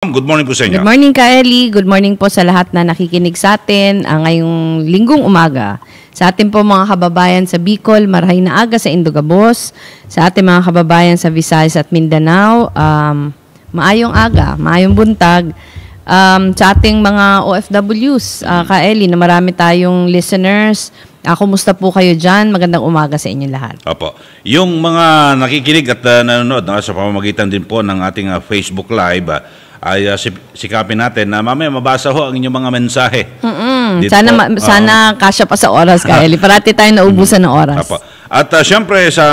Good morning po sa inyo. Good morning, Ka Eli. Good morning po sa lahat na nakikinig sa atin ngayong linggong umaga. Sa ating po mga kababayan sa Bicol, marahay na aga sa Indogabos. Sa ating mga kababayan sa Visayas at Mindanao, maayong aga, maayong buntag. Sa ating mga OFWs, Ka Eli, na marami tayong listeners. Kumusta po kayo dyan? Magandang umaga sa inyo lahat. Opo. Yung mga nakikinig at nanonood sa pamamagitan din po ng ating Facebook Live, ay sikapin natin na mamaya mabasa ho ang inyong mga mensahe. Sana kasya pa sa oras, Ka Eli. Parati tayo naubusan ng oras. Opo. At syempre sa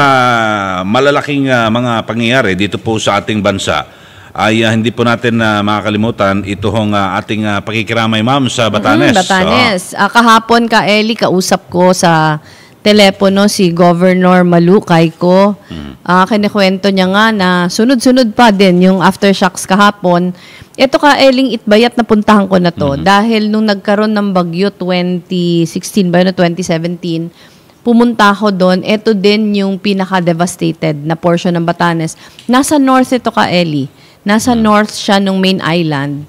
malalaking mga pangyayari dito po sa ating bansa, ay hindi po natin makakalimutan ito hong ating pakikiramay, ma'am, sa Batanes. Batanes. Kahapon, Ka Eli, kausap ko sa telepono si Governor Malu Cayco. Kinikwento niya nga na sunod-sunod pa din yung aftershocks kahapon. Ito, Ka Eling, Itbayat na puntahan ko na to dahil nung nagkaroon ng bagyo 2016 ba, 2017, pumunta ako doon. Ito din yung pinaka-devastated na portion ng Batanes. Nasa north ito, Ka Eli. Nasa north siya nung main island.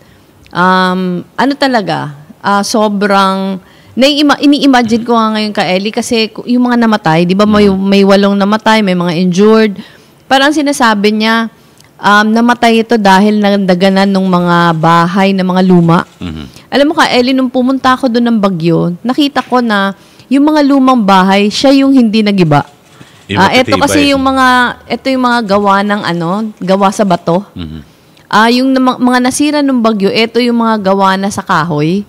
Ano talaga? Sobrang ini-imagine ko nga ngayon, Ka Eli, kasi yung mga namatay, di ba may 8 namatay, may mga injured. Parang sinasabi niya, namatay ito dahil nandaganan ng mga bahay na mga luma. Alam mo, Ka Eli, nung pumunta ako doon ng bagyo, nakita ko na yung mga lumang bahay, siya yung hindi nagiba. Ito kasi yung mga gawa ng gawa sa bato. Yung mga nasira ng bagyo, ito yung mga gawa na sa kahoy.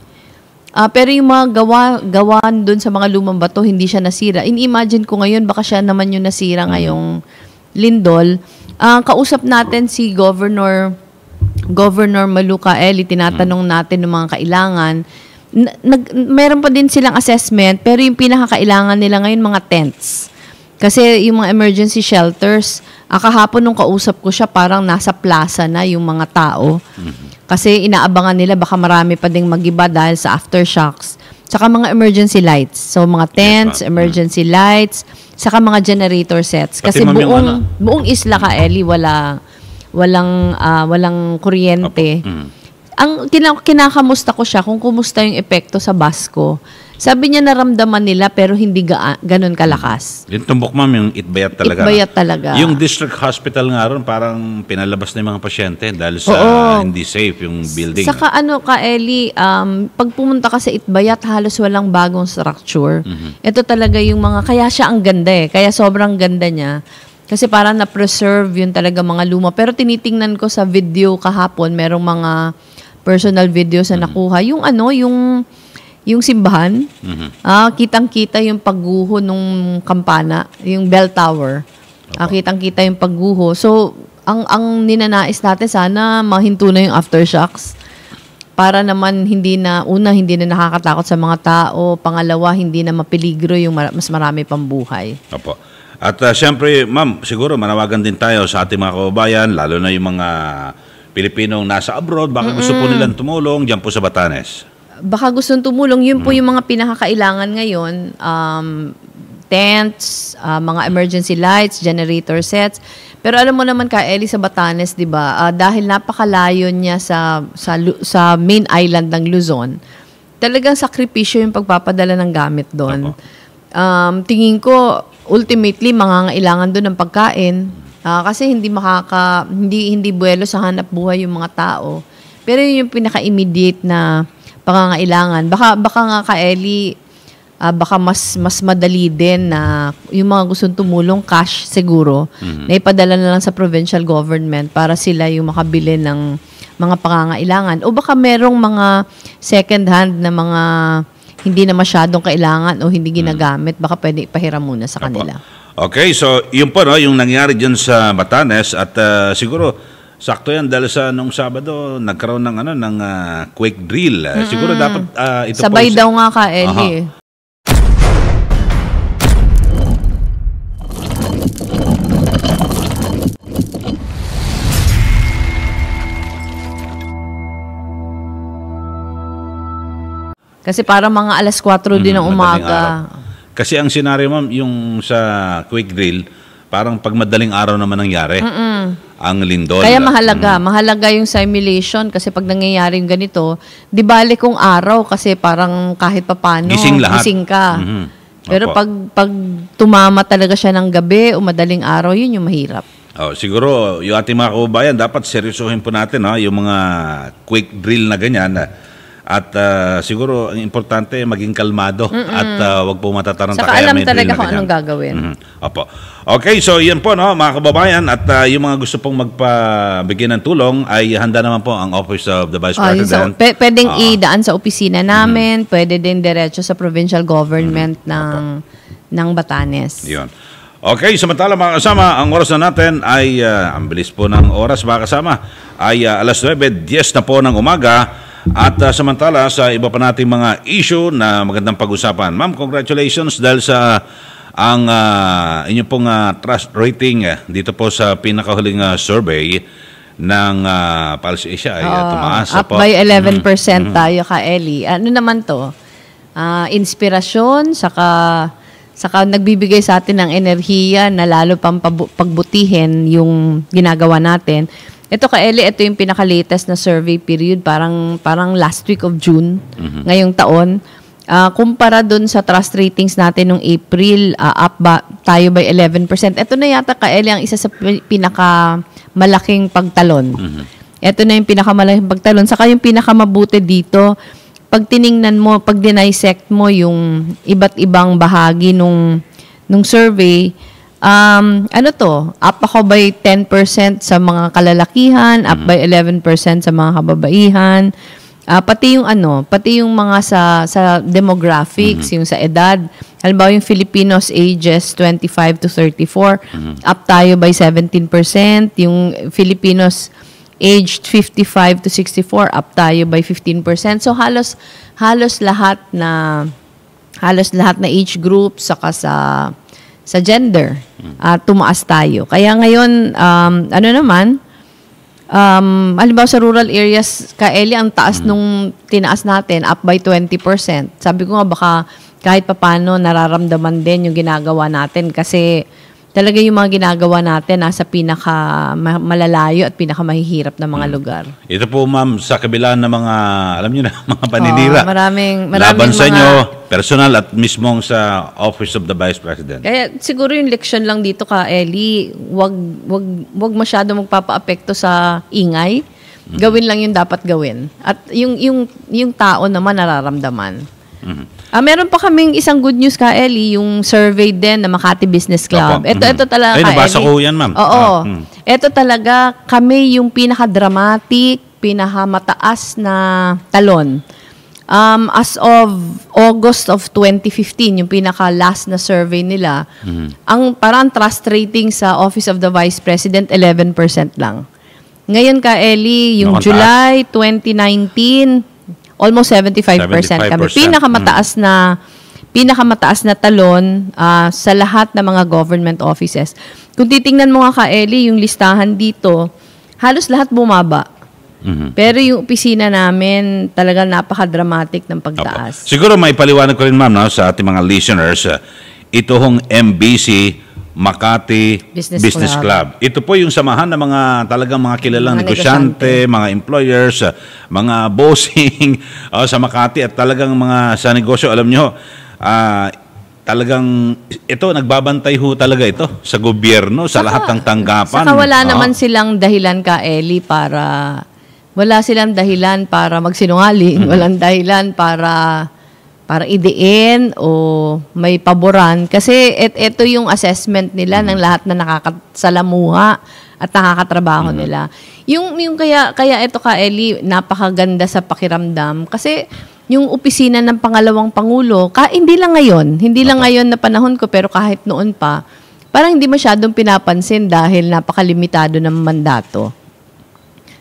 Pero yung mga gawaan doon sa mga lumang bato, hindi siya nasira. In-imagine ko ngayon, baka siya naman yung nasira ngayong lindol. Kausap natin si Governor Malu, Ka Eli, tinatanong natin ng mga kailangan. Meron pa din silang assessment, pero yung pinakakailangan nila ngayon, mga tents. Kasi yung mga emergency shelters, kahapon nung kausap ko siya, parang nasa plaza na yung mga tao. Kasi inaabangan nila baka marami pa ding magiba dahil sa aftershocks. Saka mga emergency lights. So mga tents, emergency lights, saka mga generator sets. Kasi buong isla, Ka Eli, walang kuryente. Ang kinakamusta ko siya kung kumusta yung epekto sa Basco. Sabi niya naramdaman nila pero hindi ganun kalakas. Yung tumbok, ma'am, yung Itbayat talaga. Itbayat talaga. Yung district hospital nga ron, parang pinalabas na yung mga pasyente dahil sa hindi safe yung building. Saka Ka Eli, pag pumunta ka sa Itbayat, halos walang bagong structure. Ito talaga yung mga, kaya siya ang ganda Kaya sobrang ganda niya. Kasi parang na-preserve yun talaga mga luma. Pero tinitingnan ko sa video kahapon, merong mga personal videos na nakuha. Yung simbahan, kitang-kita yung pagguho nung kampana, yung bell tower. Kitang-kita yung pagguho. So, ang ninanais natin, sana mahinto na yung aftershocks. Para naman hindi na nakakatakot sa mga tao. Pangalawa, hindi na mapeligro yung mas marami pang buhay. Opo. At siyempre, ma'am, siguro manawagan din tayo sa ating mga kababayan, lalo na yung mga Pilipinong nasa abroad, baka gusto po nilang tumulong dyan po sa Batanes. Baka gustong tumulong, yun po yung mga pinakakailangan ngayon, tents, mga emergency lights, generator sets. Pero alam mo naman, Ka Eli, sa Batanes, 'di ba? Dahil napakalayo niya sa main island ng Luzon, talagang sakripisyo yung pagpapadala ng gamit doon. Tingin ko ultimately mangangailangan doon ng pagkain, kasi hindi buwelo sa hanap buhay yung mga tao. Pero yun yung pinaka-immediate na pangangailangan. Baka nga, Ka Eli, baka mas madali din na yung mga gustong tumulong, cash siguro, na ipadala na lang sa provincial government para sila yung makabili ng mga pangangailangan. O baka merong mga second hand na mga hindi na masyadong kailangan o hindi ginagamit, baka pwede ipahiram muna sa kanila. Okay, so yun po, yung nangyari dyan sa Batanes at siguro sakto yan dahil sa nung Sabado nagkaroon ng quake drill. Siguro dapat ito sabay daw nga, Ka Eli. Kasi parang mga alas 4 din ng umaga. Kasi ang senaryo, ma'am, yung sa quake drill, parang pag madaling araw naman nangyari. ang lindol. Kaya mahalaga yung simulation kasi pag nangyayari yung ganito, di bale kung araw kasi parang kahit papano Gising lahat. gising ka. Mhm. Pero Opo. pag tumama talaga siya ng gabi o madaling araw, yun yung mahirap. Siguro yung ating mga kababayan dapat seryosohin po natin yung mga quick drill na ganyan. At siguro ang importante maging kalmado at wag po matataranta. Saka alam talaga kung anong gagawin. Opo. Okay, so yan po mga kababayan at yung mga gusto pong magpabigyan ng tulong ay handa naman po ang Office of the Vice President. Pwedeng idaan sa opisina namin, pwede din diretso sa provincial government ng Batanes. Yun. Okay, samantala mga kasama, ang oras na natin ay, ang bilis po ng oras mga kasama, ay alas 9:10 na po ng umaga. At samantala sa iba pa nating mga issue na magandang pag-usapan. Ma'am, congratulations dahil sa ang inyo pong trust rating dito po sa pinakahuling survey ng Pulse Asia ay tumaas. Up by 11% tayo ka, Ellie. Ano naman to? Inspirasyon, saka nagbibigay sa atin ng enerhiya na lalo pang pagbutihin yung ginagawa natin. Ito ka, Eli, ito yung pinaka-latest na survey period, parang last week of June, ngayong taon. Kumpara dun sa trust ratings natin nung April, up tayo by 11%. Ito na yata ka, Eli, ang isa sa pinakamalaking pagtalon. Ito na yung pinakamalaking pagtalon. Saka yung pinakamabuti dito, pag tiningnan mo, pag dinisect mo yung iba't ibang bahagi nung survey, up ako by 10% sa mga kalalakihan, up by 11% sa mga kababaihan, pati yung mga sa demographics, yung sa edad. Halimbawa yung Filipinos ages 25 to 34, up tayo by 17%, yung Filipinos aged 55 to 64, up tayo by 15%. So halos lahat na age group saka sa gender, tumaas tayo. Kaya ngayon, halimbawa sa rural areas, Eli, ang taas nung tinaas natin, up by 20%. Sabi ko nga, baka kahit papano nararamdaman din yung ginagawa natin kasi talaga yung mga ginagawa natin nasa pinaka-malalayo at pinaka-mahihirap na mga lugar. Ito po, ma'am, sa kabila ng mga, alam niyo na, mga paninira. Maraming laban sa mga inyo, personal at mismong sa Office of the Vice President. Kaya siguro yung leksyon lang dito ka, Eli, wag masyado magpapa-apekto sa ingay. Gawin lang yung dapat gawin. At yung tao naman nararamdaman. Meron pa kaming isang good news ka, Eli, yung survey din ng Makati Business Club. Ito talaga, Ay, nabasa ko yan, ma'am. Oo. Ito talaga, kami yung pinaka-dramatic, pinaka-mataas na talon. As of August of 2015, yung pinaka-last na survey nila, ang parang trust rating sa Office of the Vice President, 11% lang. Ngayon ka, Eli, yung July 2019, almost 75% kami. Pinakamataas na talon sa lahat ng mga government offices. Kung titingnan mo nga ka, Eli, yung listahan dito, halos lahat bumaba. Pero yung opisina namin, talagang napaka-dramatic ng pagtaas. Siguro may paliwanag ko rin, ma'am, sa ating mga listeners, ito hong MBC Makati Business Club. Ito po yung samahan ng mga talagang mga kilalang negosyante, mga employers, mga bossing sa Makati at talagang mga sa negosyo, alam nyo, talagang ito, nagbabantay ho talaga ito sa gobyerno, sa lahat ng tanggapan. Saka wala naman silang dahilan ka, Eli, wala silang dahilan para magsinungaling, walang dahilan para idiin o may paboran. Kasi ito yung assessment nila ng lahat na nakakasalamuha at nakakatrabaho nila. Yung kaya ito ka, Eli, napakaganda sa pakiramdam. Kasi yung opisina ng pangalawang Pangulo, hindi lang ngayon na panahon ko, pero kahit noon pa, parang hindi masyadong pinapansin dahil napakalimitado ng mandato.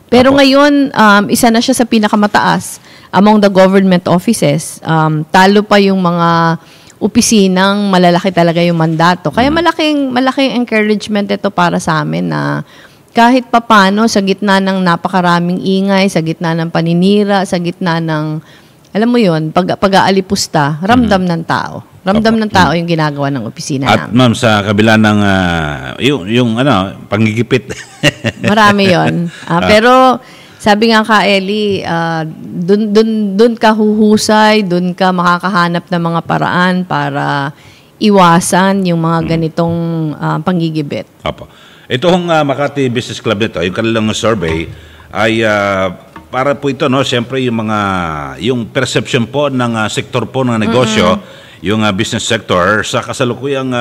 Pero ngayon, isa na siya sa pinakamataas among the government offices. Talo pa yung mga opisinang malalaki talaga yung mandato. Kaya malaking encouragement ito para sa amin na kahit papano sa gitna ng napakaraming ingay, sa gitna ng paninira, sa gitna ng, alam mo yun, pag-aalipusta, ramdam ng tao. Ramdam ng tao yung ginagawa ng opisina namin. At ma'am, sa kabila ng yung pangigipit Marami yon. Pero sabi nga ka, Eli, dun ka huhusay, dun ka makakahanap ng mga paraan para iwasan yung mga ganitong panggigibit. Opo. Itong Makati Business Club nito, yung kanilang survey ay para po ito, no, siyempre yung perception po ng sektor po ng negosyo, yung business sector sa kasalukuyang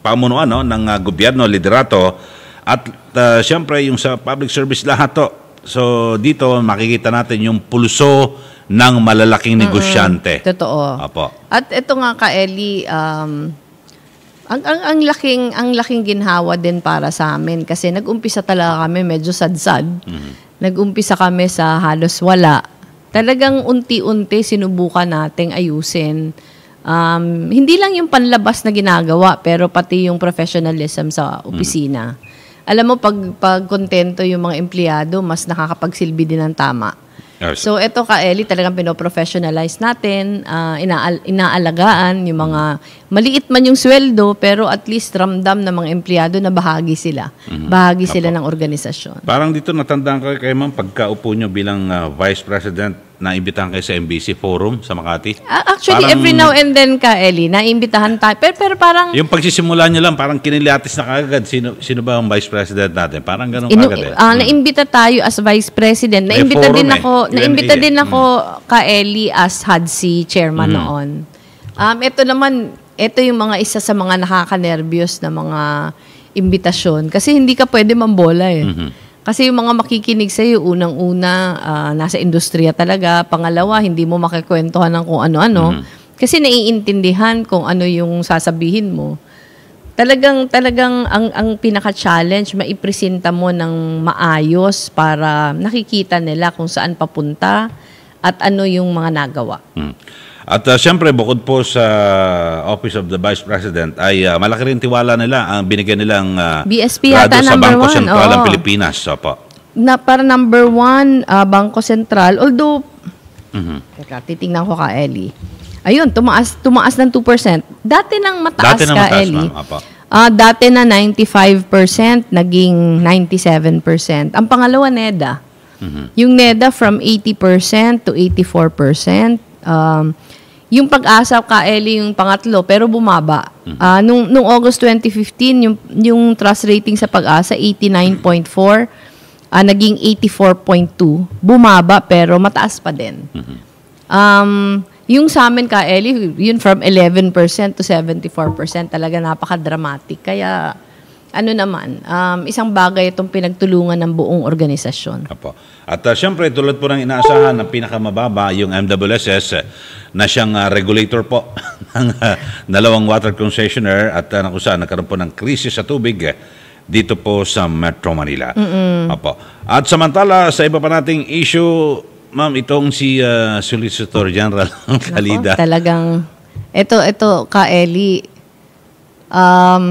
pamunuan, no, ng gobyerno, liderato, at siyempre yung sa public service lahat to. So dito makikita natin yung pulso ng malalaking negosyante. Totoo. Opo. At ito nga ka, Eli, ang laking ginhawa din para sa amin kasi nag-umpisa talaga kami medyo sadsad. Nag-umpisa kami sa halos wala. Talagang unti-unti sinubukan nating ayusin. Hindi lang yung panlabas na ginagawa pero pati yung professionalism sa opisina. Alam mo, pag kontento yung mga empleyado, mas nakakapagsilbi din ng tama. Yes. So, ito ka, Eli, talagang pinoprofessionalize natin, inaalagaan yung mga, maliit man yung sweldo, pero at least ramdam ng mga empleyado na bahagi sila. Bahagi sila ng organisasyon. Parang dito natandaan ko kayo, ma'am, pagkaupo nyo bilang Vice President, naimbitahan kayo sa MBC Forum sa Makati. Actually, parang, every now and then ka, Eli, naimbitahan tayo. Pero parang... Yung pagsisimula nyo lang, parang kiniliatis na kagad. Sino ba ang Vice President natin? Parang ganun kagad eh. Naimbita tayo as Vice President. Naimbita din ako ka, Eli, as HADSI Chairman noon. Ito yung mga isa sa mga nakaka-nervyos na mga imbitasyon. Kasi hindi ka pwede mambola eh. Kasi yung mga makikinig sa'yo, unang-una, nasa industriya talaga. Pangalawa, hindi mo makikwentuhan ng kung ano-ano. Kasi naiintindihan kung ano yung sasabihin mo. Talagang ang pinaka-challenge, maipresenta mo ng maayos para nakikita nila kung saan papunta at ano yung mga nagawa. At siyempre, bukod po sa Office of the Vice President, ay malaki rin tiwala nila ang binigyan nilang BSP grado yata sa number Bangko 1. Sentral ng Pilipinas. Opo. Para number 1, Bangko Sentral. Although, teka, titingnan ko ka, Eli. Ayun, tumaas ng 2%. Dati nang mataas ka, Eli. Dati na 95%, naging 97%. Ang pangalawa, NEDA. Yung NEDA from 80% to 84%. Yung Pag-asa ka, Eli, yung pangatlo, pero bumaba. Nung August 2015, yung trust rating sa Pag-asa, 89.4, naging 84.2. Bumaba, pero mataas pa din. Yung sa amin ka, Eli, yun from 11% to 74%, talaga napaka-dramatic. Kaya, isang bagay itong pinagtulungan ng buong organisasyon. Apo. At siyempre, tulad po ng inaasahan, ng pinakamababa, yung MWSS, na siyang regulator po ng dalawang water concessionaire at kung saan nagkaroon po ng krisis sa tubig dito po sa Metro Manila. Apo. At samantala, sa iba pa nating issue, ma'am, itong si Solicitor General Calida. Talagang, ito ka, Eli,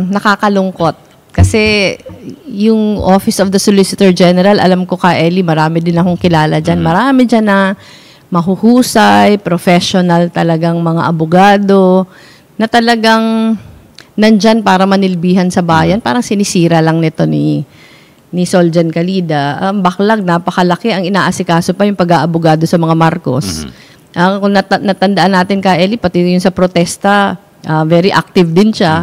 nakakalungkot. Kasi yung Office of the Solicitor General, alam ko ka, Eli, marami din akong kilala dyan. Marami dyan na mahuhusay, professional talagang mga abogado, na talagang nandyan para manilbihan sa bayan. Parang sinisira lang nito ni Soljan Calida. Backlog, napakalaki. Ang inaasikaso pa yung pag-aabogado sa mga Marcos. Kung natandaan natin ka, Eli, pati yung sa protesta, very active din siya.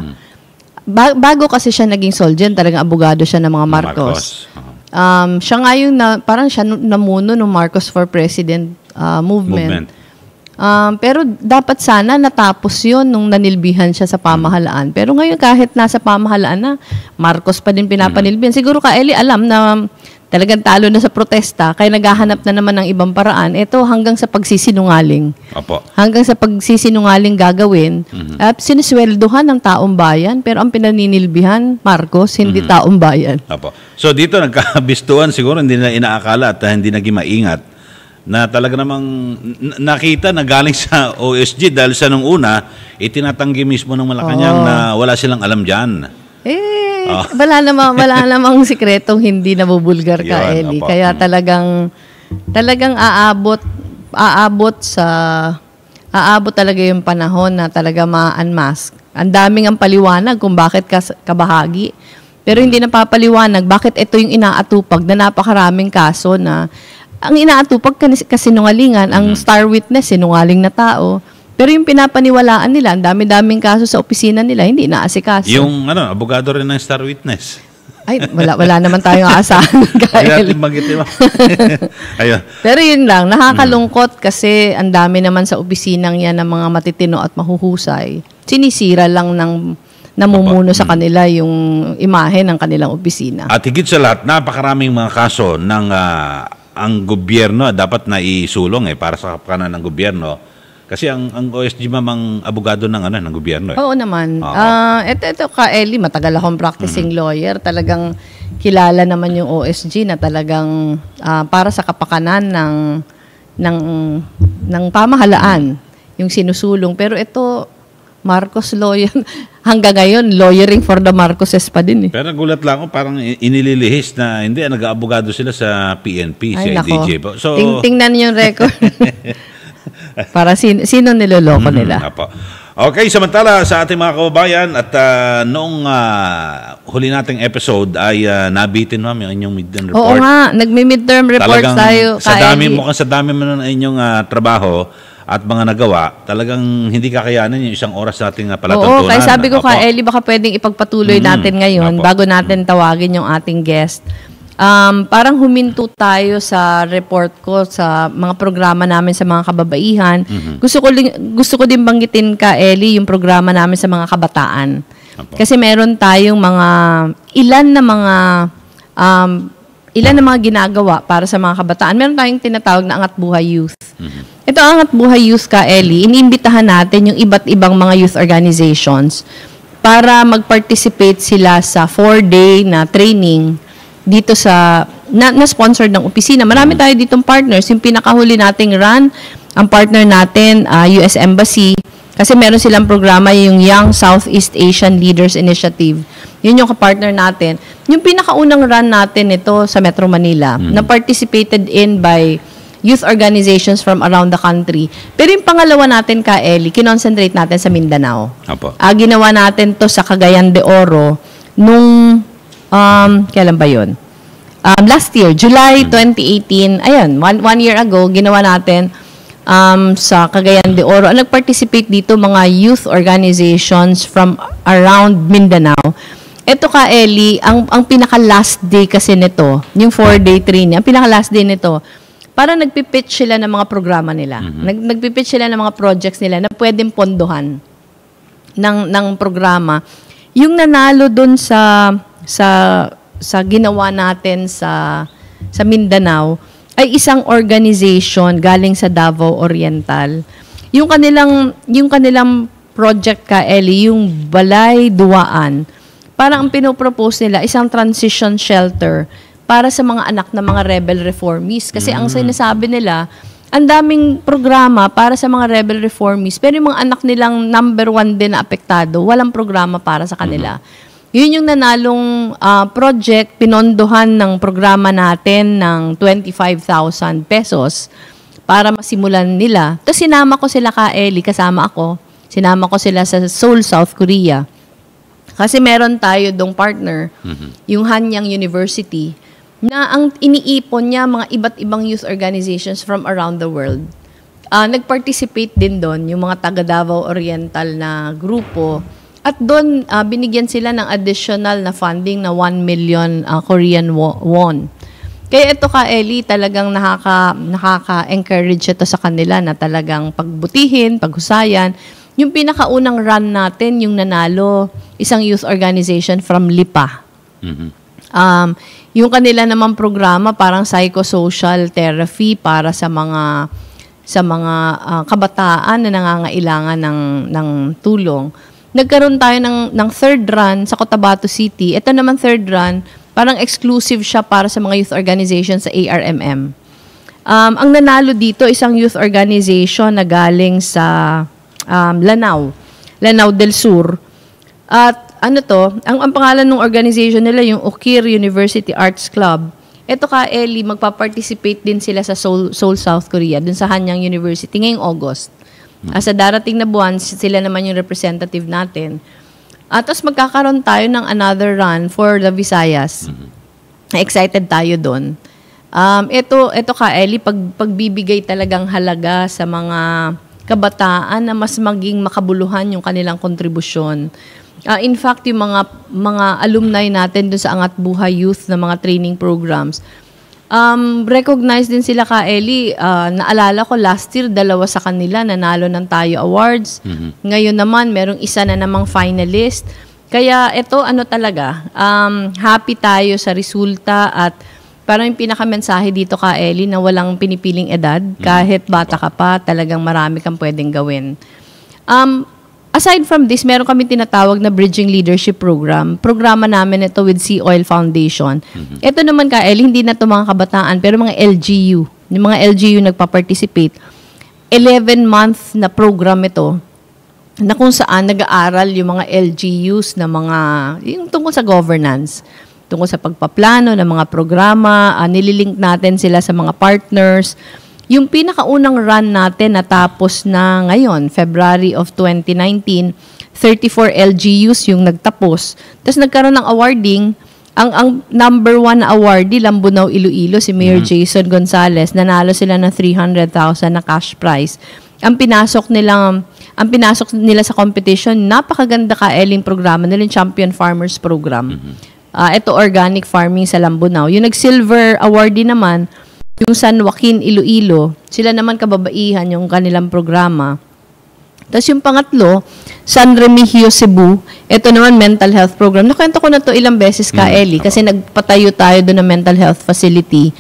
Bago kasi siya naging Soljan, talagang abogado siya ng mga Marcos. Siya nga yung parang siya namuno ng Marcos for President movement. Pero dapat sana natapos yun nung nanilbihan siya sa pamahalaan. Pero ngayon kahit nasa pamahalaan na, Marcos pa din pinapanilbihan. Siguro ka, Eli, alam na talagang talo na sa protesta, kaya naghahanap na naman ng ibang paraan. Ito hanggang sa pagsisinungaling. Opo. Hanggang sa pagsisinungaling gagawin. At sinisweldohan ng taong bayan, pero ang pinaninilbihan, Marcos, hindi taong bayan. Opo. So dito nagkabistuan siguro, hindi na inaakala at hindi naging maingat na talaga namang nakita na galing sa OSG dahil sa nung una, itinatanggi mismo ng Malacanang na wala silang alam dyan. Wala namang sikretong hindi nabubulgar ka, Eli. Opo. Kaya talagang aabot talaga yung panahon na talaga ma-unmask. Ang daming ang paliwanag kung bakit ka kabahagi. Pero hindi napapaliwanag bakit ito yung inaatupag na napakaraming kaso na ang inaatupag kasinungalingan, ang star witness, sinungaling na tao. Pero yung pinapaniwalaan nila, ang dami-daming kaso sa opisina nila, hindi naasikaso. Yung abogado rin ng star witness. Ay, wala naman tayong aasahan. Ay, natin magitin mo. Ayun. Pero yun lang, nakakalungkot kasi ang dami naman sa opisinang yan ng mga matitino at mahuhusay. Sinisira lang ng namumuno sa kanila yung imahe ng kanilang opisina. At higit sa lahat, napakaraming mga kaso ng ang gobyerno dapat na isulong para sa kapakanan ng gobyerno. Kasi ang OSG mamang abogado ng gobyerno. Oo naman. Ito ka, Ellie, matagal akong practicing lawyer. Talagang kilala naman yung OSG na talagang para sa kapakanan ng pamahalaan yung sinusulong. Pero ito, Marcos lawyer, hanggang ngayon, lawyering for the Marcoses pa din. Pero gulat lang ako, parang inililihis na hindi, nag-aabogado sila sa PNP, Ay, sa nako. IDJ. So, tingnan yung record. Para sino niloloko nila. Apo. Okay, samantala sa ating mga kababayan at noong huli nating episode ay nabitin ma'am yung inyong midterm report. Oo nga, nagmi-midterm report Talagang tayo. mukhang sa dami mo na inyong trabaho at mga nagawa, talagang hindi kakayanan yung isang oras nating palatuntunan. Oo, kaya sabi ko ka, Ellie, baka pwedeng ipagpatuloy natin ngayon bago natin tawagin yung ating guest. Parang huminto tayo sa report ko sa mga programa namin sa mga kababaihan. Gusto ko din banggitin ka, Ellie, yung programa namin sa mga kabataan. Kasi meron tayong ilan na mga ginagawa para sa mga kabataan. Meron tayong tinatawag na Angat Buhay Youth. Ito Angat Buhay Youth ka, Ellie, iniimbitahan natin yung iba't ibang mga youth organizations para mag-participate sila sa 4-day na training dito sa na-sponsored ng opisina. Marami tayo ditong partners. Yung pinakahuli nating run, ang partner natin, US Embassy, kasi meron silang programa, yung Young Southeast Asian Leaders Initiative. Yun yung kapartner natin. Yung pinakaunang run natin ito sa Metro Manila, na participated in by youth organizations from around the country. Pero yung pangalawa natin, ka Ellie, kinoncentrate natin sa Mindanao. Ginawa natin to sa Cagayan de Oro nung kailan ba yun? Last year, July 2018, ayun, one year ago, ginawa natin sa Cagayan de Oro. Nag-participate dito mga youth organizations from around Mindanao. Ito ka, Ellie, ang pinaka-last day kasi nito, yung 4-day training, ang pinaka-last day nito, para nagpipitch sila ng mga programa nila. Nagpipitch sila ng mga projects nila na pwedeng pondohan ng programa. Yung nanalo dun sa ginawa natin sa Mindanao ay isang organization galing sa Davao Oriental. Yung kanilang project ka, Ellie, yung Balay Duaan, parang ang pinopropose nila isang transition shelter para sa mga anak ng mga rebel reformists. Kasi ang sinasabi nila, ang daming programa para sa mga rebel reformists, pero yung mga anak nilang number 1 din na apektado, walang programa para sa kanila. Yun yung nanalong project, pinondohan ng programa natin ng 25,000 pesos para masimulan nila. Tapos sinama ko sila ka, Ellie, kasama ako. Sinama ko sila sa Seoul, South Korea. Kasi meron tayo dong partner, yung Hanyang University, na ang iniipon niya mga iba't ibang youth organizations from around the world. Nag-participate din doon yung mga taga Davao Oriental na grupo. At doon, binigyan sila ng additional na funding na 1 million Korean won. Kaya ito ka, Ellie, talagang nakaka-encourage ito sa kanila na talagang pagbutihin, paghusayan. Yung pinakaunang run natin, yung nanalo, isang youth organization from Lipa. Yung kanila namang programa, parang psychosocial therapy para sa mga kabataan na nangangailangan ng tulong. Nagkaroon tayo ng third run sa Cotabato City. Ito naman third run, parang exclusive siya para sa mga youth organizations sa ARMM. Ang nanalo dito, isang youth organization na galing sa Lanao del Sur. At ang pangalan ng organization nila, yung Okir University Arts Club. Ito ka, Ellie, magpa-participate din sila sa Seoul, South Korea, dun sa Hanyang University ngayong August. Sa darating na buwan, sila naman yung representative natin. At tapos magkakaroon tayo ng another run for the Visayas. Excited tayo doon. Ito ka, Ellie, pagbibigay talagang halaga sa mga kabataan na mas maging makabuluhan yung kanilang kontribusyon. In fact, yung mga alumni natin doon sa Angat Buhay Youth na mga training programs, recognize din sila ka, Ellie. Naalala ko last year, 2 sa kanila nanalo ng Tayo Awards. Ngayon naman, merong isa na namang finalist. Kaya ito, talaga, happy tayo sa resulta at parang yung pinakamensahe dito ka, Ellie, na walang pinipiling edad. Kahit bata ka pa, talagang marami kang pwedeng gawin. Aside from this, meron kami tinatawag na Bridging Leadership Program. Programa namin ito with Sea Oil Foundation. Ito naman ka, Ellie, hindi na ito mga kabataan, pero mga LGU. Yung mga LGU nagpa-participate. 11-month na program ito na kung saan nag-aaral yung mga LGUs na yung tungkol sa governance, tungkol sa pagpaplano ng mga programa, nililink natin sila sa mga partners. Yung pinakaunang run natin natapos na ngayon, February of 2019, 34 LGUs yung nagtapos. Tapos nagkaroon ng awarding. Ang number 1 awardee, Lambunaw, Iloilo, si Mayor Jason Gonzales. Nanalo sila ng 300,000 na cash prize. Ang pinasok nila sa competition, napakaganda ka-eling programa nila, yung Champion Farmers Program. Ito, organic farming sa Lambunaw. Yung nag-silver awardee naman, yung San Joaquin, Iloilo, sila naman kababaihan yung kanilang programa. Tapos yung pangatlo, San Remigio, Cebu, ito naman mental health program. Nakwento ko na to ilang beses ka, Ellie, kasi nagpatayo tayo doon ng mental health facility.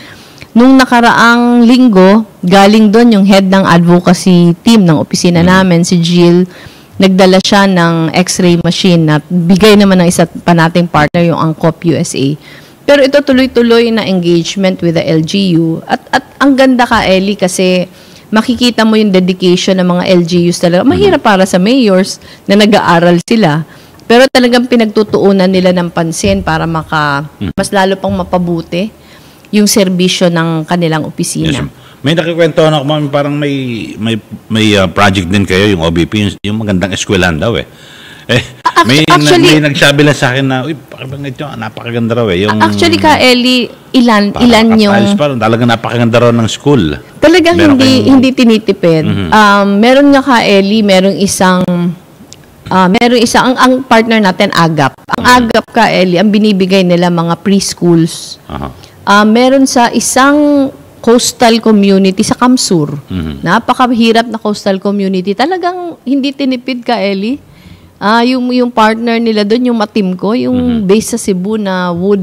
Nung nakaraang linggo, galing doon yung head ng advocacy team ng opisina namin, si Jill. Nagdala siya ng x-ray machine at bigay naman ng isa pa nating partner, yung Angkop USA. Pero ito tuloy-tuloy na engagement with the LGU. At ang ganda ka, Ellie, kasi makikita mo yung dedication ng mga LGUs talaga. Mahirap para sa mayors na nag-aaral sila. Pero talagang pinagtutuunan nila ng pansin para mas lalo pang mapabuti yung serbisyo ng kanilang opisina. Yes, may nakikwento na ako, parang may project din kayo, yung OBP, yung magandang eskwelahan daw may nagsabi lang sa akin na, parang ito, napakaganda raw Yung, actually ka, Ellie, ilan yung... Talagang napakaganda raw ng school. Talagang hindi tinitipid. Meron nga ka, Ellie, merong isang, ang partner natin, AGAP. Ang AGAP ka, Ellie, ang binibigay nila mga preschools. Meron sa isang coastal community sa Kamsur. Napakahirap na coastal community. Talagang hindi tinipid ka, Ellie. Yung partner nila doon, yung matim ko, yung base sa Cebu na wood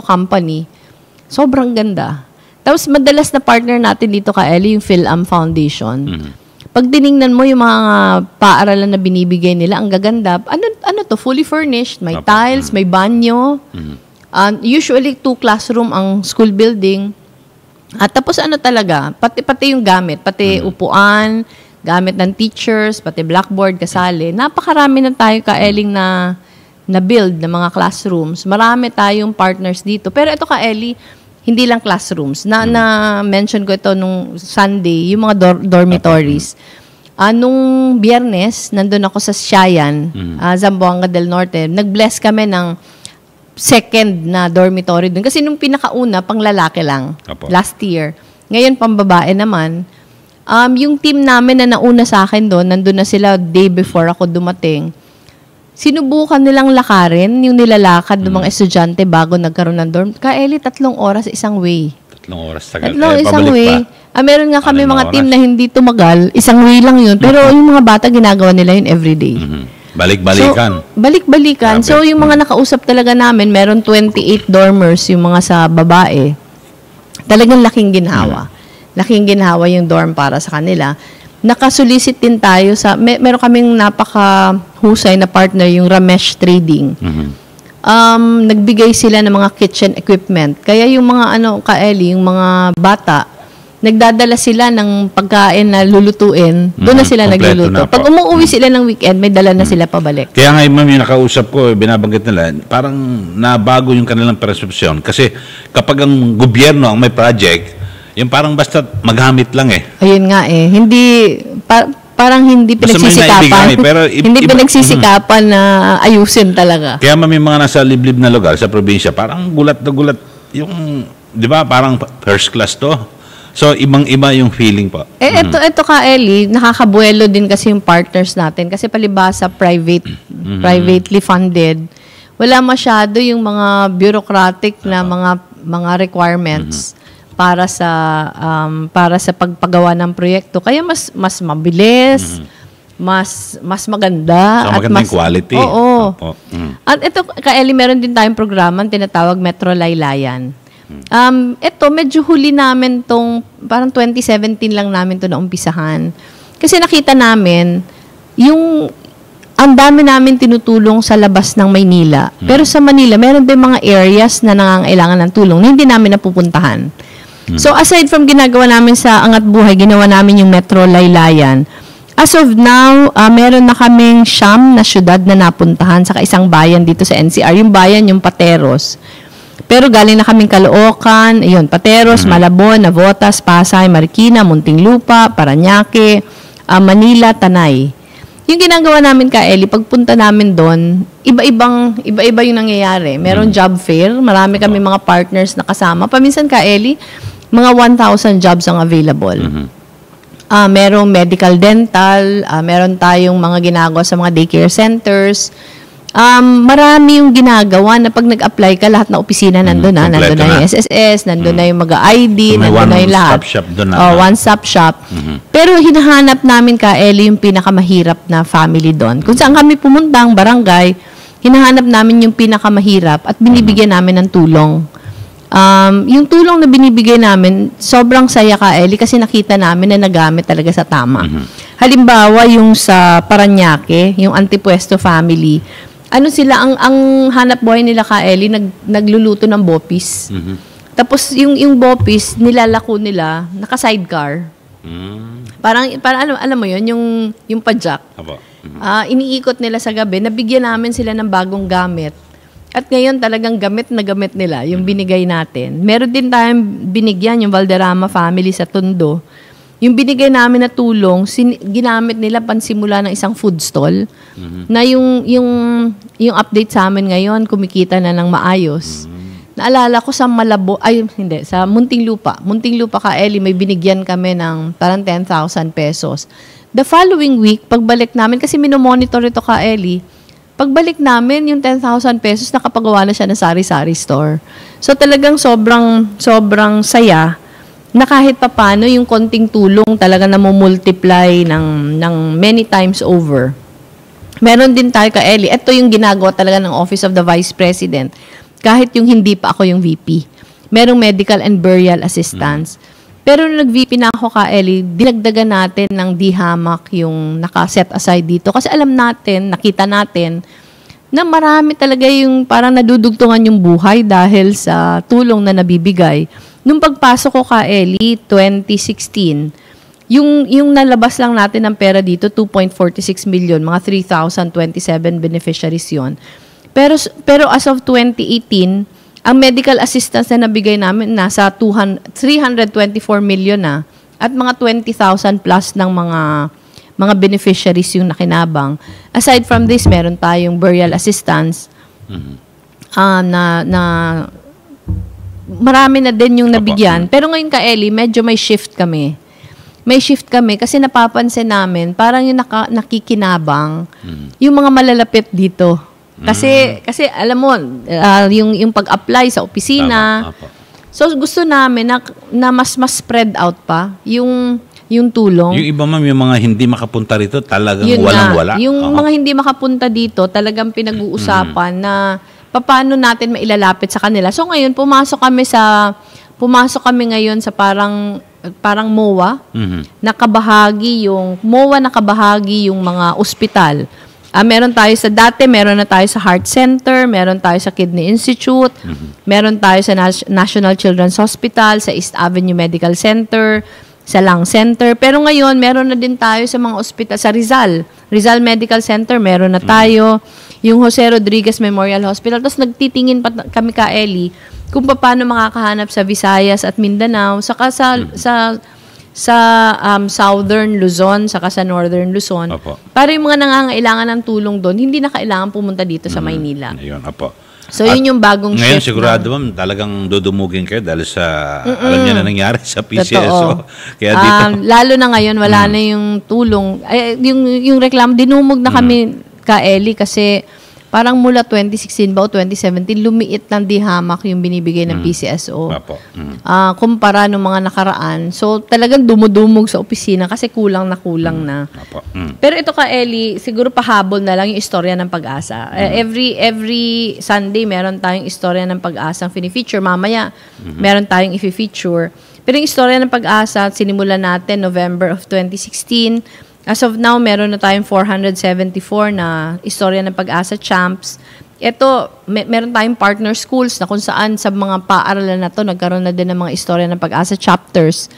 company. Sobrang ganda. Tapos madalas na partner natin dito ka, Ellie, yung PhilAm Foundation. Pag tiningnan mo yung mga paaralan na binibigay nila, ang gaganda. Ano to? Fully furnished. May tiles, may banyo. Usually 2 classroom ang school building. At tapos talaga, pati yung gamit, pati upuan, gamit ng teachers, pati blackboard, kasali. Napakarami na tayo ka-Elling na build ng mga classrooms. Marami tayong partners dito. Pero ito ka-Ellie, hindi lang classrooms. Na-mention ko ito nung Sunday, yung mga dormitories. Nung Biyernes, nandun ako sa Siayan, Zamboanga del Norte. Nag-bless kami ng second na dormitory dun. Kasi nung pinakauna, pang lalaki lang. Last year. Ngayon, pang babae naman. Yung team namin na nauna sa akin doon, nandun na sila day before ako dumating. Sinubukan nilang lakarin, yung nilalakad ng mga estudyante bago nagkaroon ng dorm. Kaeli, 3 oras isang way. 3 oras tagal. 3 isang way. Meron nga kami mga team na hindi tumagal. Isang way lang yun. Pero yung mga bata, ginagawa nila yun everyday. Balik-balikan. So, balik-balikan. So, yung mga nakausap talaga namin, meron 28 dormers, yung mga sa babae. Talagang laking ginhawa. Laking ginhawa yung dorm para sa kanila. Nakasulisit din tayo sa, meron kaming napaka-husay na partner, yung Ramesh Trading. Nagbigay sila ng mga kitchen equipment. Kaya yung mga Kaeli, yung mga bata, nagdadala sila ng pagkain na lulutuin. Doon na sila nagluluto. Pag umuwi sila ng weekend, may dala na sila pabalik. Kaya nga yung nakausap ko, binabanggit nila, parang nabago yung kanilang perception. Kasi kapag ang gobyerno ang may project, yung parang basta magamit lang Ayun nga Hindi, parang hindi Basta may pinagsisikapan. naibigay, pero hindi pinagsisikapan na ayusin talaga. Kaya may mga nasa liblib na lugar sa probinsya, parang gulat na gulat yung, di ba, parang first class to. So, ibang-iba yung feeling po. Ito ka, Ellie, nakakabuelo din kasi yung partners natin. Kasi palibasa privately funded. Wala masyado yung mga bureaucratic na mga requirements para sa pagpagawa ng proyekto. Kaya mas mabilis, mas maganda. So, magandang quality. Oo. Opo. At ito, ka Ellie, meron din tayong programa tinatawag Metro Laylayan. Ito, medyo huli namin parang 2017 lang namin to naumpisahan. Kasi nakita namin, ang dami namin tinutulong sa labas ng Maynila. Pero sa Manila, meron din mga areas na nangangailangan ng tulong na hindi namin napupuntahan. So, aside from ginagawa namin sa Angat Buhay, ginawa namin yung Metro Laylayan. As of now, meron na kaming 9 na syudad na napuntahan sa isang bayan dito sa NCR. Yung bayan, yung Pateros. Pero galing na kaming Caloocan, Pateros, Malabon, Navotas, Pasay, Marikina, Muntinlupa, Parañaque, Manila, Tanay. Yung ginagawa namin ka Ellie, pagpunta namin doon, iba-iba yung nangyayari. Meron job fair, marami kami mga partners na kasama. Paminsan ka Ellie, mga 1,000 jobs ang available. Merong medical dental, meron tayong mga ginagawa sa mga daycare centers. Marami yung ginagawa na pag nag-apply ka, lahat na opisina nandun na. Nandun na yung SSS, nandun na yung mag-ID, so, nandun na yung lahat. One-stop shop doon na. One-stop shop. Pero hinahanap namin ka, Ellie, yung pinakamahirap na family doon. Kung saan kami pumunta, ang barangay, hinahanap namin yung pinakamahirap at binibigyan namin ng tulong. Yung tulong na binibigay namin, sobrang saya ka, Ellie, kasi nakita namin na nagamit talaga sa tama. Halimbawa, yung sa Parañaque, yung Antipuesto family, sila, ang hanap buhay nila ka, Ellie, nagluluto ng bopis. Tapos, yung bopis, nilalako nila, naka-sidecar. Parang alam mo yun, yung padjak. Iniikot nila sa gabi, nabigyan namin sila ng bagong gamit. At ngayon, talagang gamit na gamit nila, yung binigay natin. Meron din tayong binigyan, yung Valderrama family sa Tondo. Yung binigay namin na tulong, ginamit nila pansimula ng isang food stall na yung update sa amin ngayon, kumikita na ng maayos. Naalala ko sa sa Muntinlupa. Muntinlupa ka, Ellie, may binigyan kami ng parang 10,000 pesos. The following week, pagbalik namin, kasi minomonitor ito ka, Ellie, pagbalik namin, yung 10,000 pesos, nakapagawa na siya ng sari-sari store. So talagang sobrang saya na kahit papano yung konting tulong talaga namumultiply ng many times over. Meron din tayo ka Ellie. Ito yung ginagawa talaga ng Office of the Vice President. Kahit yung hindi pa ako yung VP. Merong medical and burial assistance. Pero nung nag-VP na ako ka Ellie, dinagdagan natin ng DHAMAC yung naka-set aside dito. Kasi alam natin, nakita natin, na marami talaga yung parang nadudugtungan yung buhay dahil sa tulong na nabibigay. Nung pagpasok ko ka, Ellie, 2016, yung nalabas lang natin ng pera dito, 2.46 million, mga 3,027 beneficiaries yon. Pero as of 2018, ang medical assistance na nabigay namin, nasa 324 million na, at mga 20,000 plus ng mga beneficiaries yung nakinabang. Aside from this, meron tayong burial assistance na marami na din yung nabigyan. Pero ngayon ka, Ellie, medyo may shift kami. May shift kami kasi napapansin namin parang yung nakikinabang yung mga malalapit dito. Kasi alam mo, yung pag-apply sa opisina. So gusto namin na mas spread out pa yung tulong. Yung iba ma'am, yung mga hindi makapunta rito, talagang Yun walang-wala. Yung mga hindi makapunta dito, talagang pinag-uusapan na paano natin mailalapit sa kanila. So ngayon, pumasok kami ngayon sa parang MOA, nakabahagi yung mga ospital. Meron tayo meron na tayo sa Heart Center, meron tayo sa Kidney Institute, meron tayo sa National Children's Hospital, sa East Avenue Medical Center, sa Lung Center. Pero ngayon, meron na din tayo sa mga ospital, sa Rizal Medical Center, meron na tayo. Yung Jose Rodriguez Memorial Hospital. Tapos nagtitingin pa kami ka, Ellie, kung paano makakahanap sa Visayas at Mindanao, saka sa Southern Luzon, saka sa Northern Luzon. Opo. Para yung mga nangangailangan ng tulong doon, hindi na kailangan pumunta dito sa Maynila. Ayun, apo. So, yun yung bagong ngayon, shift. sigurado ma'am, talagang dudumugin kayo dahil sa, alam niya na nangyari sa PCSO. Totoo. Kaya dito, Lalo na ngayon, wala na yung tulong. Yung reklamo, dinumog na kami ka Eli kasi parang mula 2016 ba o 2017, lumiit ng dihamak yung binibigay ng PCSO. Apo. Kumpara nung mga nakaraan. So, talagang dumudumog sa opisina kasi kulang na. Apo. Pero ito ka, Eli, siguro pahabol na lang yung istorya ng pag-asa. Every Sunday, meron tayong istorya ng pag-asa ang fini-feature. Mamaya, meron tayong i-feature. Pero yung istorya ng pag-asa, sinimulan natin November of 2016. As of now, meron na tayong 474 na istorya ng pag-asa champs. Ito, meron tayong partner schools na kung saan sa mga paaralan na to nagkaroon na din ng mga istorya ng pag-asa chapters.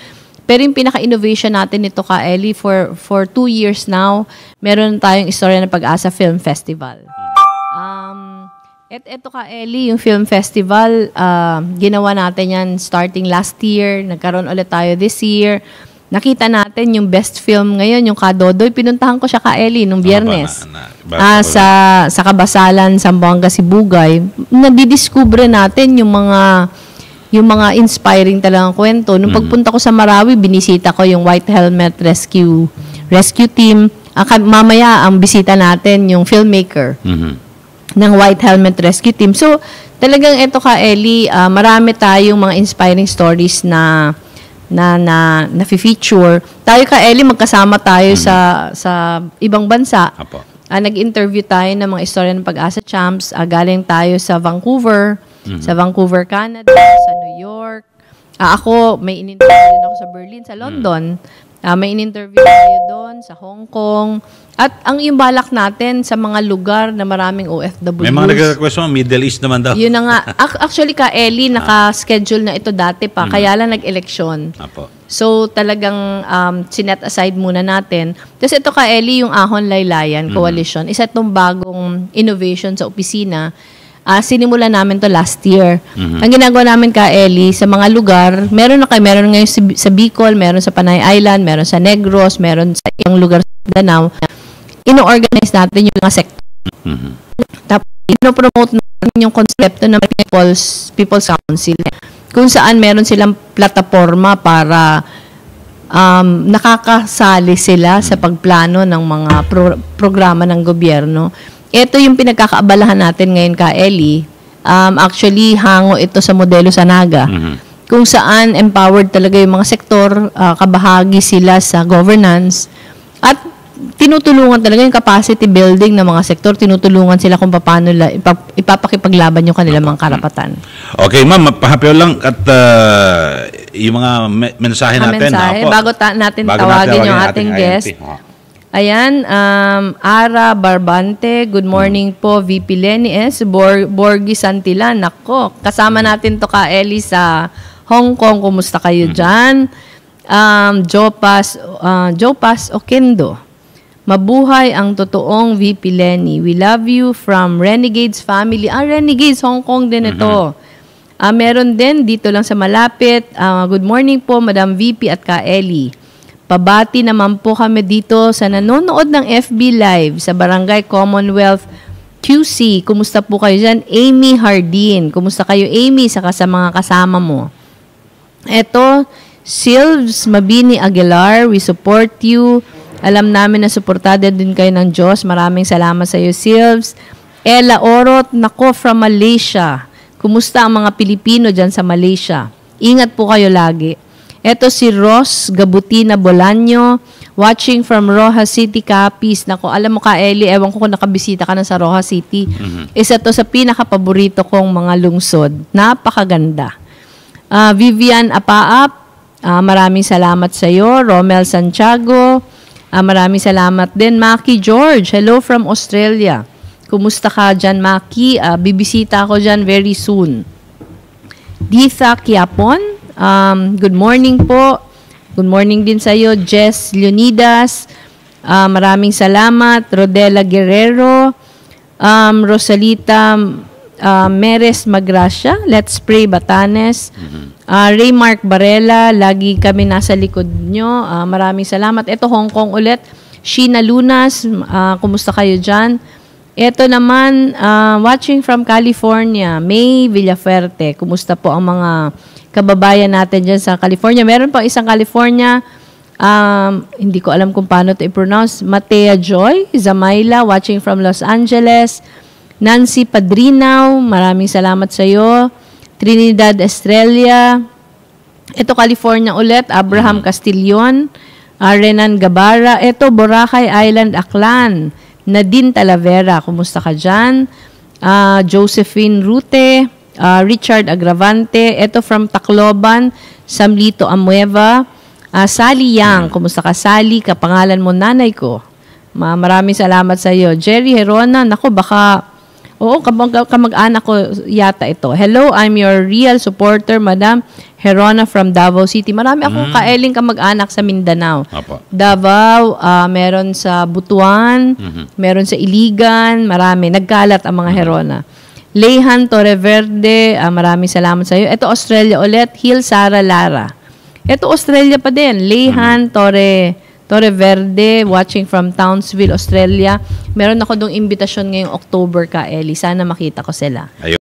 Pero yung pinaka-innovation natin nito ka, Ellie, for 2 years now, meron tayong istorya ng pag-asa Film Festival. Ito ka, Ellie, yung Film Festival, ginawa natin yan starting last year. Nagkaroon ulit tayo this year. Nakita natin yung best film ngayon, yung Kadodoy. Pinuntahan ko siya ka, Ellie, nung Biyernes. Sa Kabasalan, Zamboanga, Sibugay. Nadidiscover natin yung mga inspiring talagang kwento. Nung pagpunta ko sa Marawi, binisita ko yung White Helmet Rescue Team. Mamaya, ang bisita natin yung filmmaker ng White Helmet Rescue Team. So, talagang ito ka, Ellie, marami tayong mga inspiring stories na feature. Tayo ka, Ellie, magkasama tayo sa ibang bansa. Apo. Nag-interview tayo ng mga istorya ng pag-asa champs. Galing tayo sa Vancouver, Canada, sa New York. Ako, may in-interview din ako sa Berlin, sa London. May in-interview tayo doon sa Hong Kong. At yung balak natin sa mga lugar na maraming OFWs. May mga nag-request mo, Middle East naman daw. Yun na nga. Actually ka, Ellie, naka-schedule na ito dati pa. Kaya lang nag-eleksyon. Apo. So, talagang sinet aside muna natin. Tapos ito ka, Ellie, yung Ahon Laylayan Coalition. Isa itong bagong innovation sa opisina. Sinimulan namin to last year. Ang ginagawa namin ka, Ellie, sa mga lugar, meron ngayon sa Bicol, meron sa Panay Island, meron sa Negros, meron sa ibang lugar sa Danao. Ino-organize natin yung mga sector. Tapos, ino-promote natin yung konsepto ng People's Council. Kung saan meron silang plataforma para nakakasali sila sa pagplano ng mga programa ng gobyerno. Ito yung pinagkakaabalahan natin ngayon ka, Ellie. Actually, hango ito sa modelo sa Naga. Kung saan empowered talaga yung mga sektor, kabahagi sila sa governance, at tinutulungan talaga yung capacity building ng mga sektor, tinutulungan sila kung paano ipapakipaglaban yung kanilang mga karapatan. Okay, ma'am, pahapyaw lang at yung mga mensahe natin. Bago natin tawagin yung ating guest. Ayan, Ara Barbante, good morning po, VP Lenny S. Borgi Santilan, nako, kasama natin to ka, Ellie, sa Hong Kong, kumusta kayo dyan? Jopas Okendo, mabuhay ang totoong VP Lenny. We love you from Renegades family. Renegades, Hong Kong din ito. Meron din dito lang sa malapit. Good morning po, Madam VP at ka Ellie. Pabati naman po kami dito sa nanonood ng FB Live sa Barangay Commonwealth QC. Kumusta po kayo dyan? Amy Hardin. Kumusta kayo, Amy, saka sa mga kasama mo? Eto, Silves Mabini Aguilar, we support you. Alam namin na suportada din kayo ng Diyos. Maraming salamat sa iyo, Silves. Ella Orot, nako, from Malaysia. Kumusta ang mga Pilipino dyan sa Malaysia? Ingat po kayo lagi. Ito si Ross Gabutina Bolaño, watching from Rojas City, Capiz. Nako, alam mo ka, Ellie, ewan ko kung nakabisita ka na sa Rojas City. Isa to sa pinaka-paborito kong mga lungsod. Napakaganda. Vivian Apaap, maraming salamat sa iyo. Romel Santiago, maraming salamat din. Maki George, hello from Australia. Kumusta ka dyan, Maki? Bibisita ako dyan very soon. Ditha Kiapon, good morning po. Good morning din sa iyo, Jess Leonidas. Maraming salamat. Rodela Guerrero, Rosalita Meres Magracia, Let's Pray Batanes. Raymark Barela, lagi kami nasa likod nyo. Maraming salamat. Ito, Hong Kong ulit. Sheena Lunas, kumusta kayo dyan? Ito naman, watching from California, May Villafuerte. Kumusta po ang mga kababayan natin dyan sa California? Meron pa isang California, hindi ko alam kung paano ito i-pronounce. Matea Joy Zamaila, watching from Los Angeles. Nancy Padrinaw, maraming salamat sa iyo. Trinidad Estrella. Ito California ulit, Abraham Castillon. Renan Gabara. Ito Boracay Island, Aklan. Nadine Talavera, kumusta ka dyan? Josephine Rute. Richard Agravante. Ito from Tacloban, Samlito Amueva. Sally Yang, kumusta ka Sally? Kapangalan mo nanay ko. Maraming salamat sa iyo. Jerry Herona, naku baka, oo, kamag-anak ko yata ito. Hello, I'm your real supporter, Madam Herona from Davao City. Marami akong kaeling kamag-anak sa Mindanao. Apo. Davao, meron sa Butuan, meron sa Iligan, marami. Nagkalat ang mga Herona. Leihan Torreverde, maraming salamat sa iyo. Ito Australia ulit, Hill Sara Lara. Ito Australia pa din, Leihan Torreverde, watching from Townsville, Australia. Meron ako dong imbitasyon ngayong October ka, Eli. Sana makita ko sila. Ayun.